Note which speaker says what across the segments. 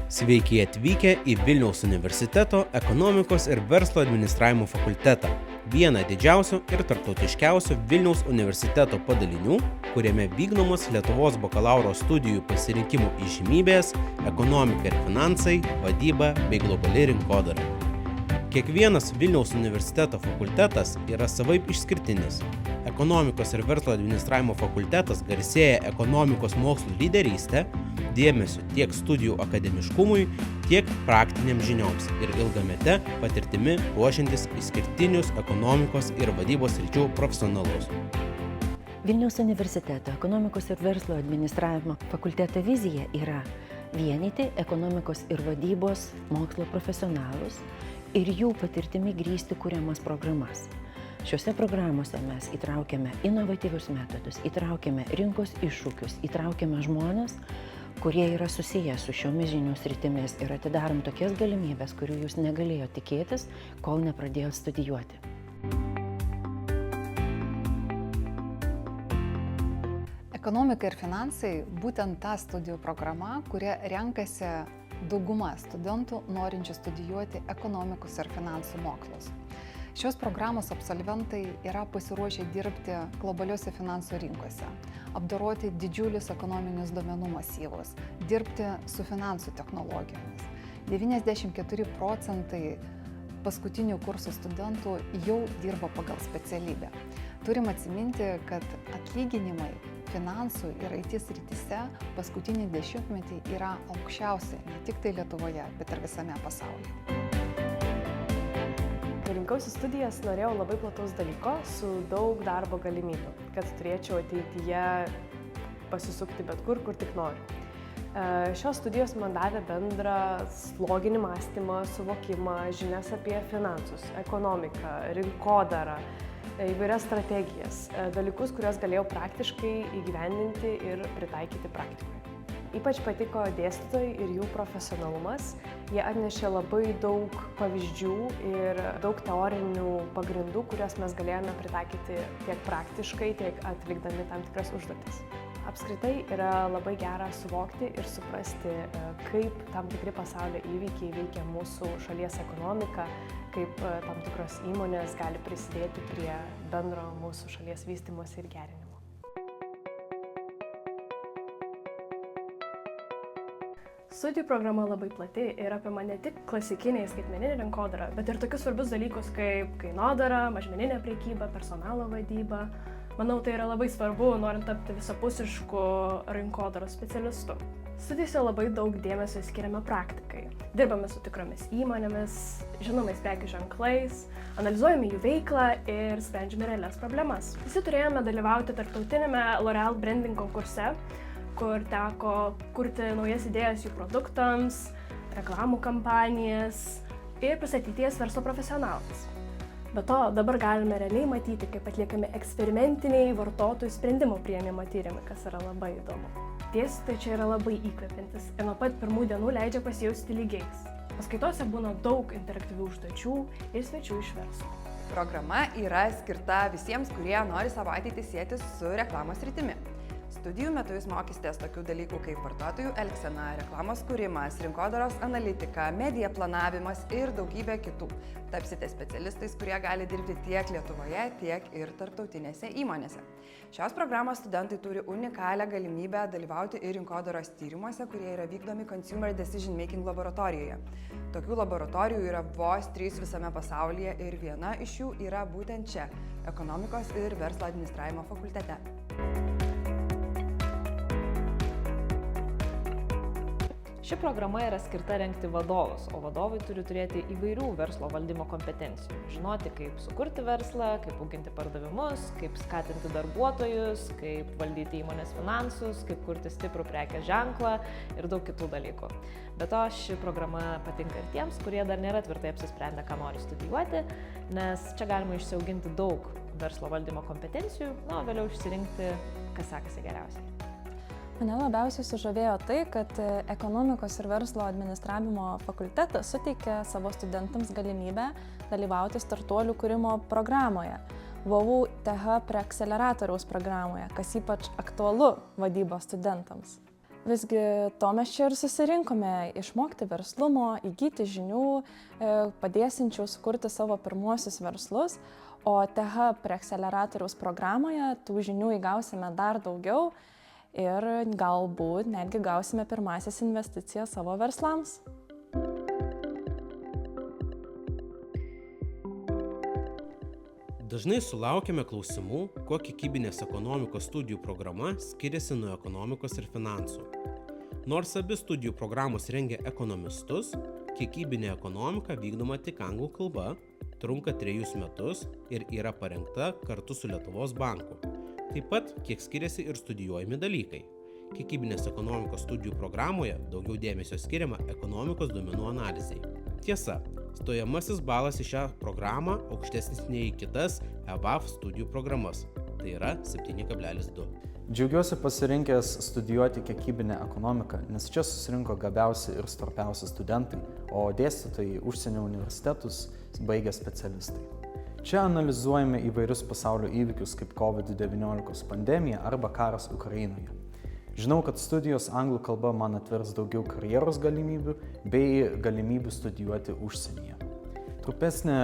Speaker 1: Sveiki atvykę į Vilniaus universiteto ekonomikos ir verslo administravimo fakultetą, vieną didžiausių ir tarptautiškiausių Vilniaus universiteto padalinių, kuriame vykdomos Lietuvos bakalauro studijų pasirinkimų įžymybės, ekonomika ir finansai, vadyba bei globali rinkodara. Kiekvienas Vilniaus universiteto fakultetas yra savaip išskirtinis. Ekonomikos ir verslo administravimo fakultetas garsėja ekonomikos mokslų lyderystę, dėmesiu tiek studijų akademiškumui, tiek praktiniams žinioms ir ilgamete patirtimi ruošiantis išskirtinius ekonomikos ir vadybos sričių profesionalus.
Speaker 2: Vilniaus universiteto ekonomikos ir verslo administravimo fakulteto vizija yra vienyti ekonomikos ir vadybos mokslo profesionalus ir jų patirtimi grįsti kuriamas programas. Šiuose programuose mes įtraukiame inovatyvius metodus, įtraukiame rinkos iššūkius, įtraukiame žmones, kurie yra susiję su šiomis žinių sritimis ir atidarom tokias galimybės, kurių jūs negalėjo tikėtis, kol nepradėjo studijuoti.
Speaker 3: Ekonomika ir finansai būtent ta studijų programa, kuria renkasi dauguma studentų norinčių studijuoti ekonomikos ir finansų mokslus. Šios programos absolventai yra pasiruošę dirbti globaliuose finansų rinkose, apdoroti didžiulius ekonominius duomenų masyvus, dirbti su finansų technologijomis. 94% paskutinių kursų studentų jau dirba pagal specialybę. Turim atsiminti, kad atlyginimai finansų ir IT srityse paskutinį dešimtmetį yra aukščiausi ne tik tai Lietuvoje, bet ir visame pasaulyje.
Speaker 4: Kai rinkausi studijas, norėjau labai plataus dalyko su daug darbo galimybių, kad turėčiau ateityje pasisukti bet kur tik noriu. Šios studijos man davė bendrą loginį mąstymą, suvokimą, žinias apie finansus, ekonomiką, rinkodarą, įvairias strategijas, dalykus, kuriuos galėjau praktiškai įgyvendinti ir pritaikyti praktikoje. Ypač patiko dėstytojai ir jų profesionalumas. Jie atnešė labai daug pavyzdžių ir daug teorinių pagrindų, kuriuos mes galėjome pritaikyti tiek praktiškai, tiek atlikdami tam tikras užduotis. Apskritai yra labai gera suvokti ir suprasti, kaip tam tikri pasaulio įvykiai veikia mūsų šalies ekonomiką, kaip tam tikros įmonės gali prisidėti prie bendro mūsų šalies vystymosi ir gerinimo. Studijų programa labai plati ir apima ne tik klasikinę skaitmeninę rinkodarą, bet ir tokius svarbius dalykus kaip kainodara, mažmeninė prekyba, personalo vadyba. Manau, tai yra labai svarbu, norint tapti visapusišku rinkodaros specialistu. Studijose labai daug dėmesio skiriame praktikai. Dirbame su tikromis įmonėmis, žinomais prekių ženklais, analizuojame jų veiklą ir sprendžiame realias problemas. Visi turėjome dalyvauti tarptautinėme L'Oreal branding konkurse, kur teko kurti naujas idėjas jų produktams, reklamų kampanijas ir pristatyti jas verslo profesionalams. Be to, dabar galime realiai matyti, kaip atliekami eksperimentiniai vartotojų sprendimų priėmimo tyrimai, kas yra labai įdomu. Dėstytojai čia yra labai įkvepiantis ir nuo pat pirmų dienų leidžia pasijausti lygiais. Paskaitose būna daug interaktyvių užduočių ir svečių iš verslo.
Speaker 5: Programa yra skirta visiems, kurie nori savo ateitį sieti su reklamos sritimi. Studijų metu jūs mokysitės tokių dalykų kaip vartotojų elgsena, reklamos kūrimas, rinkodaros analitika, medija planavimas ir daugybė kitų. Tapsite specialistais, kurie gali dirbti tiek Lietuvoje, tiek ir tarptautinėse įmonėse. Šios programos studentai turi unikalią galimybę dalyvauti ir rinkodaros tyrimuose, kurie yra vykdomi Consumer Decision Making laboratorijoje. Tokių laboratorijų yra vos 3 visame pasaulyje ir viena iš jų yra būtent čia, Ekonomikos ir verslo administravimo fakultete.
Speaker 6: Ši programa yra skirta rengti vadovus, o vadovai turi turėti įvairių verslo valdymo kompetencijų. Žinoti, kaip sukurti verslą, kaip auginti pardavimus, kaip skatinti darbuotojus, kaip valdyti įmonės finansus, kaip kurti stiprų prekės ženklą ir daug kitų dalykų. Be to, ši programa patinka ir tiems, kurie dar nėra tvirtai apsisprendę, ką nori studijuoti, nes čia galima išsiauginti daug verslo valdymo kompetencijų, o vėliau išsirinkti, kas sekasi geriausiai.
Speaker 7: Mane labiausiai sužavėjo tai, kad ekonomikos ir verslo administravimo fakultetas suteikia savo studentams galimybę dalyvauti startuolių kūrimo programoje, VOU TH preakceleratoriaus programoje, kas ypač aktualu vadybos studentams. Visgi to mes čia ir susirinkome - išmokti verslumo, įgyti žinių, padėsinčių sukurti savo pirmuosius verslus, o TH Preakceleratoriaus programoje tų žinių įgausime dar daugiau ir galbūt netgi gausime pirmąsias investicijas savo verslams.
Speaker 1: Dažnai sulaukiame klausimų, kuo kiekybinės ekonomikos studijų programa skiriasi nuo ekonomikos ir finansų. Nors abi studijų programos rengia ekonomistus, kiekybinė ekonomika vykdoma tik anglų kalba, trunka 3 metus ir yra parengta kartu su Lietuvos banku. Taip pat, kiek skiriasi ir studijuojami dalykai. Kiekybinės ekonomikos studijų programoje daugiau dėmesio skiriama ekonomikos duomenų analizei. Tiesa, stojamasis balas į šią programą aukštesnis nei į kitas EBAF studijų programas, tai yra 7,2.
Speaker 8: Džiaugiuosi pasirinkęs studijuoti kiekybinę ekonomiką, nes čia susirinko gabiausi ir stropiausi studentai, o dėstytojai užsienio universitetus baigę specialistai. Čia analizuojame įvairius pasaulio įvykius kaip COVID-19 pandemija arba karas Ukrainoje. Žinau, kad studijos anglų kalba man atvers daugiau karjeros galimybių bei galimybių studijuoti užsienyje. Trumpesnė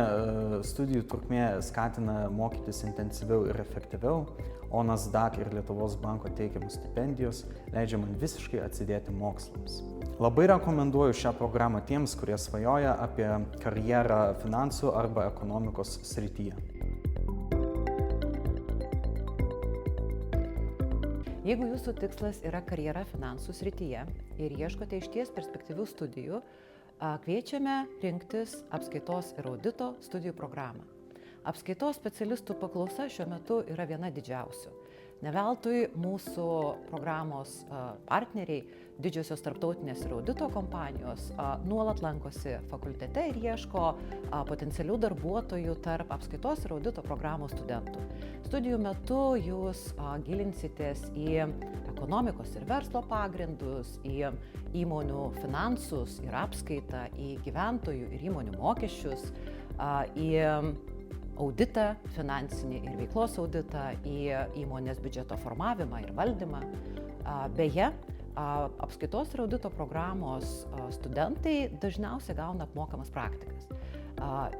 Speaker 8: studijų trukmė skatina mokytis intensyviau ir efektyviau, o NASDAQ ir Lietuvos banko teikiamos stipendijos leidžia man visiškai atsidėti mokslams. Labai rekomenduoju šią programą tiems, kurie svajoja apie karjerą finansų arba ekonomikos srityje.
Speaker 9: Jeigu jūsų tikslas yra karjera finansų srityje ir ieškote išties perspektyvių studijų, kviečiame rinktis apskaitos ir audito studijų programą. Apskaitos specialistų paklausa šiuo metu yra viena didžiausių. Ne veltui mūsų programos partneriai, didžiosios tarptautinės ir audito kompanijos, nuolat lankosi fakultete ir ieško potencialių darbuotojų tarp apskaitos ir audito programos studentų. Studijų metu jūs gilinsitės į ekonomikos ir verslo pagrindus, į įmonių finansus ir apskaitą, į gyventojų ir įmonių mokesčius, į auditą, finansinį ir veiklos auditą, į įmonės biudžeto formavimą ir valdymą. Beje, apskaitos ir audito programos studentai dažniausiai gauna apmokamas praktikas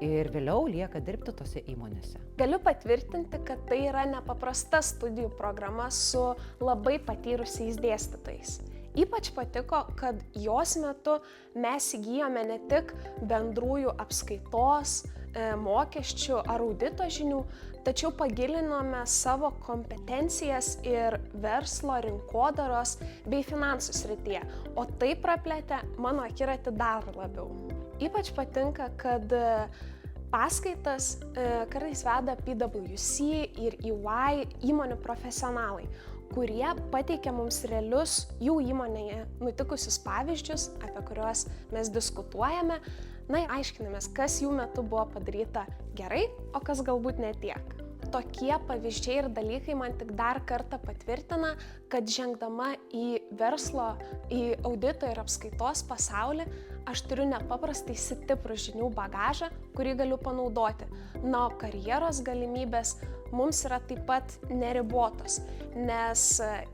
Speaker 9: ir vėliau lieka dirbti tose įmonėse.
Speaker 10: Galiu patvirtinti, kad tai yra nepaprasta studijų programa su labai patyrusiais dėstytojais. Ypač patiko, kad jos metu mes įgyjome ne tik bendrųjų apskaitos, mokesčių ar audito žinių, tačiau pagilinome savo kompetencijas ir verslo, rinkodaros bei finansų srityje, o tai praplėtė mano akiratį dar labiau. Ypač patinka, kad paskaitas kartais veda PwC ir EY įmonių profesionalai, kurie pateikia mums realius jų įmonėje nutikusius pavyzdžius, apie kuriuos mes diskutuojame, aiškinamės, kas jų metu buvo padaryta gerai, o kas galbūt ne tiek. Tokie pavyzdžiai ir dalykai man tik dar kartą patvirtina, kad žengdama į verslo, į audito ir apskaitos pasaulį, aš turiu nepaprastai stiprų žinių bagažą, kurį galiu panaudoti. O karjeros galimybės mums yra taip pat neribotos, nes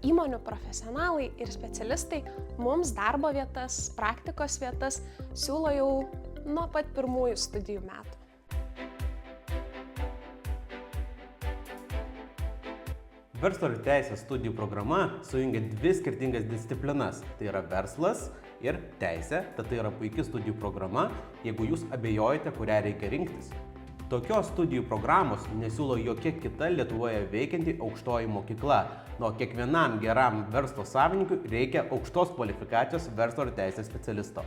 Speaker 10: įmonių profesionalai ir specialistai mums darbo vietas, praktikos vietas siūlo jau nuo pat pirmųjų studijų metų.
Speaker 1: Verslo ir teisės studijų programa sujungia 2 skirtingas disciplinas, tai yra verslas ir teisė, tad tai yra puikia studijų programa, jeigu jūs abejojate, kurią reikia rinktis. Tokios studijų programos nesiūlo jokia kita Lietuvoje veikianti aukštoji mokykla, nuo kiekvienam geram verslo savininkui reikia aukštos kvalifikacijos verslo ir teisės specialisto.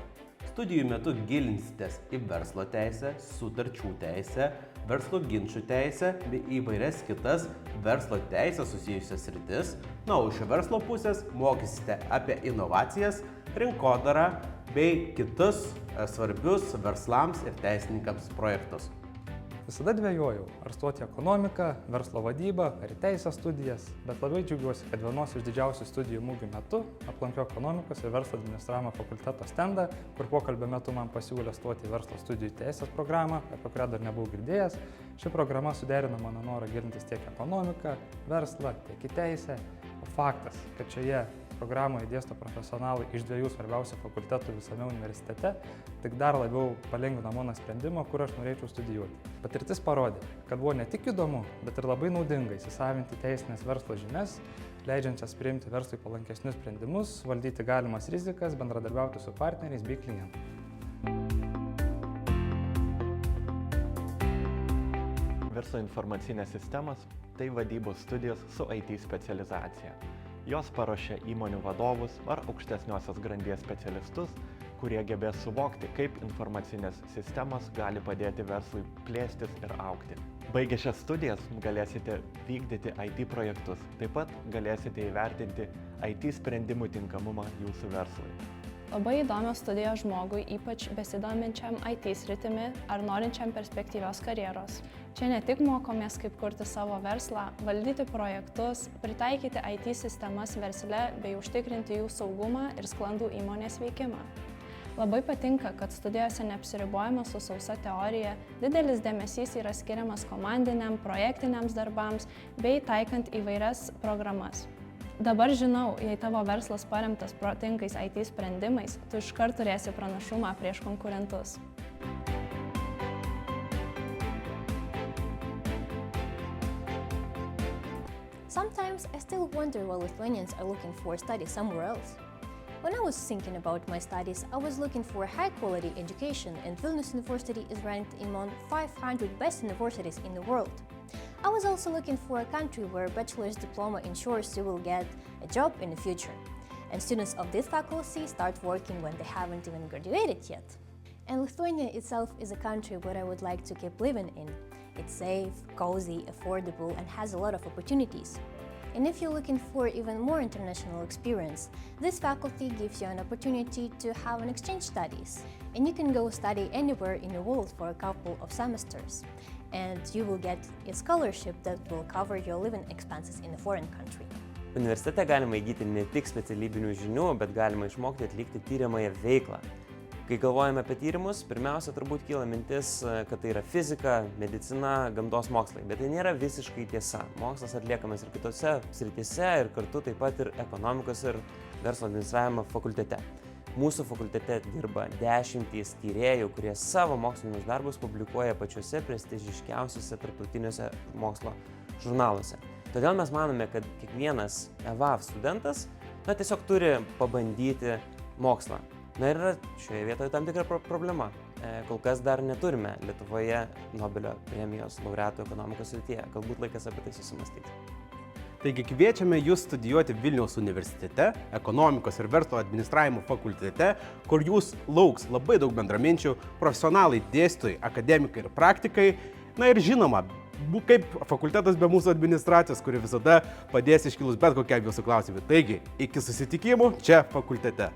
Speaker 1: Studijų metu gilinsitės į verslo teisę, sutarčių teisę, verslo ginčų teisę bei įvairias kitas verslo teisę susijusias sritis. O iš verslo pusės mokysite apie inovacijas, rinkodarą bei kitus svarbius verslams ir teisininkams projektus.
Speaker 11: Visada dvejojau, ar stoti ekonomiką, verslo vadybą ar į teisės studijas, bet labai džiaugiuosi, kad vienos iš didžiausių studijų mūgių metu aplankiau ekonomikos ir verslo administravimo fakulteto stendą, kur pokalbio metu man pasiūlė stoti į verslo studijų teisės programą, apie kurią dar nebuvau girdėjęs. Ši programa suderino mano norą gilintis tiek ekonomiką, verslą, tiek į teisę. O faktas, kad šioje Programoje dėsto profesionalai iš 2 svarbiausių fakultetų visame universitete, tik dar labiau palengvino mano sprendimą, kur aš norėčiau studijuoti. Patirtis parodė, kad buvo ne tik įdomu, bet ir labai naudinga įsisavinti teisinės verslo žinias, leidžiančias priimti verslui palankesnius sprendimus, valdyti galimas rizikas, bendradarbiauti su partneriais bei klientais.
Speaker 12: Verslo informacinės sistemas – tai vadybos studijos su IT specializacija. Jos paruošia įmonių vadovus ar aukštesniosios grandies specialistus, kurie gebės suvokti, kaip informacinės sistemos gali padėti verslui plėstis ir augti. Baigę šias studijas galėsite vykdyti IT projektus, taip pat galėsite įvertinti IT sprendimų tinkamumą jūsų verslui.
Speaker 7: Labai įdomios studijos žmogui, ypač besidominčiam IT sritimi ar norinčiam perspektyvios karjeros. Čia ne tik mokomės, kaip kurti savo verslą, valdyti projektus, pritaikyti IT sistemas versle bei užtikrinti jų saugumą ir sklandų įmonės veikimą. Labai patinka, kad studijose neapsiribojama su sausa teorija, didelis dėmesys yra skiriamas komandiniam, projektiniams darbams bei taikant įvairias programas. Dabar žinau, jei tavo verslas paremtas protingais IT sprendimais, tu iškart turėsi pranašumą prieš konkurentus.
Speaker 13: Sometimes I still wonder why Lithuanians are looking for study somewhere else. When I was thinking about my studies, I was looking for high-quality education, and Vilnius University is ranked among 500 best universities in the world. I was also looking for a country where a bachelor's diploma ensures you will get a job in the future, and students of this faculty start working when they haven't even graduated yet. And Lithuania itself is a country where I would like to keep living in. It's safe, cozy, affordable, and has a lot of opportunities. And if you're looking for even more international experience, this faculty gives you an opportunity to have an exchange studies. And you can go study anywhere in the world for a couple of semesters. And you will get a scholarship that will cover your living expenses in a foreign country.
Speaker 14: Universitete galima įgyti ne tik specialybinių žinių, bet galima išmokti atlikti tyriamąją veiklą. Kai galvojame apie tyrimus, pirmiausia turbūt kyla mintis, kad tai yra fizika, medicina, gamtos mokslai, bet tai nėra visiškai tiesa. Mokslas atliekamas ir kitose srityse ir kartu taip pat ir ekonomikos ir verslo administravimo fakultete. Mūsų fakultete dirba 10 tyrėjų, kurie savo mokslinius darbus publikuoja pačiuose prestižiškiausiuose tarptautiniuose mokslo žurnaluose. Todėl mes manome, kad kiekvienas EVAF studentas tiesiog turi pabandyti mokslą. Na ir yra šioje vietoje tam tikra problema. Kol kas dar neturime Lietuvoje Nobelio premijos laureatų ekonomikos srityje. Galbūt laikas apie tai susimastyti.
Speaker 1: Taigi kviečiame jūs studijuoti Vilniaus universitete, ekonomikos ir verslo administravimo fakultete, kur jūs lauks labai daug bendraminčių, profesionalai, dėstytojai, akademikai ir praktikai. Na ir žinoma, kaip fakultetas be mūsų administracijos, kuri visada padės iškilus bet kokiam jūsų klausimui. Taigi, iki susitikimų čia fakultete.